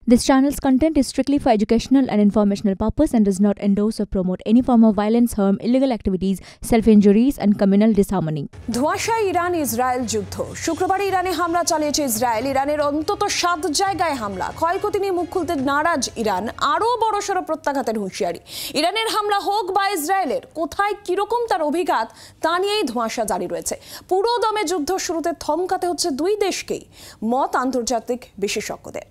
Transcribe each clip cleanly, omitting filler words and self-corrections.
This channel's content is strictly for educational and informational purpose and does not endorse or promote any form of violence, harm, illegal activities, self-injuries and communal disharmony. ধোঁয়াশায় Iran Israel যুদ্ধ। শুক্রবার ইরানে হামলা চালিয়েছে Israel. ইরানের অন্তত 7 জায়গায় হামলা। ক্ষয়ক্ষতি নিয়ে মুখ খুলতে নারাজ ইরান। আরও বড়সড় প্রত্যাঘাতের হুঁশিয়ারি। ইরানের হামলা হোক বা ইসরায়েলের, কোথায় কিরকম তার অভিঘাত তা নিয়েই ধোঁয়াশা জারি রয়েছে। পুরো দমে যুদ্ধ শুরুতে থমকাতে হচ্ছে দুই দেশকেই, মত আন্তর্জাতিক বিশেষজ্ঞদের।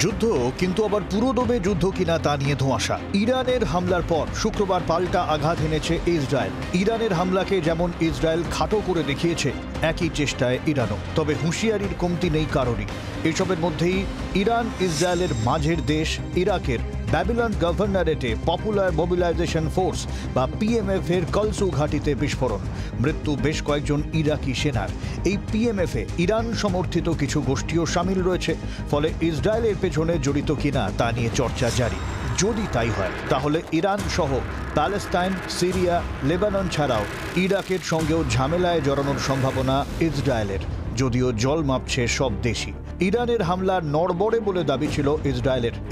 যুদ্ধ কিন্তু আবার পুরোদমে যুদ্ধ কিনা তা নিয়ে ধোঁয়াশা। ইরানের হামলার পর শুক্রবার পাল্টা আঘাত এনেছে ইসরায়েল। ইরানের হামলাকে যেমন ইসরায়েল খাটো করে দেখিয়েছে, একই চেষ্টায় ইরানও। তবে হুঁশিয়ারির কমতি নেই কারোরই। এসবের মধ্যেই ইরান ইসরায়েলের মাঝের দেশ ইরাকের ব্যাবিলন গভর্নরেটে পপুলার মোবিলাইজেশন ফোর্স বা পিএমএফ এর কলসু ঘাঁটিতে বিস্ফোরণ, মৃত্যু বেশ কয়েকজন ইরাকি সেনার। এই পিএমএফে ইরান সমর্থিত কিছু গোষ্ঠীও সামিল রয়েছে, ফলে ইসরায়েলের পেছনে জড়িত কিনা তা নিয়ে চর্চা জারি। যদি তাই হয় তাহলে ইরান সহ প্যালেস্টাইন, সিরিয়া, লেবানন ছাড়াও ইরাকের সঙ্গেও ঝামেলায় জড়ানোর সম্ভাবনা ইসরায়েলের, যদিও জল মাপছে সব দেশই। ইরানের হামলার নড়বড়ে বলে দাবি ছিল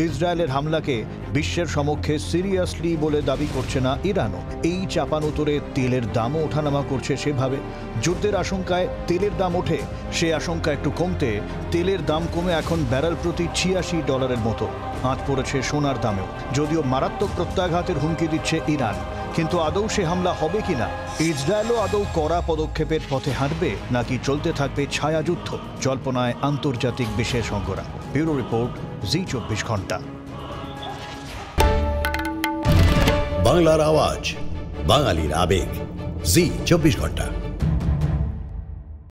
ইসরায়েলের হামলাকে বিশ্বের সমক্ষে সিরিয়াসলি বলে দাবি করছে না ইরানও। এই চাপানুতরে তেলের দামও ওঠানামা করছে সেভাবে। যুদ্ধের আশঙ্কায় তেলের দাম ওঠে, সে আশঙ্কা একটু কমতে তেলের দাম কমে এখন ব্যারেল প্রতি $86 মতো। আঁচ পড়েছে সোনার দামেও। যদিও মারাত্মক প্রত্যাঘাতের হুমকি দিচ্ছে ইরান, কিন্তু আদৌ সে হামলা হবে কিনা? ইসরায়েলও আদৌ কড়া পদক্ষেপের পথে হাঁটবে, নাকি চলতে থাকবে ছায়াযুদ্ধ? জল্পনায় আন্তর্জাতিক বিশেষজ্ঞরা। ব্যুরো রিপোর্ট, জি24 ঘন্টা। বাংলার আওয়াজ, বাঙালির আবেগ, জি24 ঘন্টা।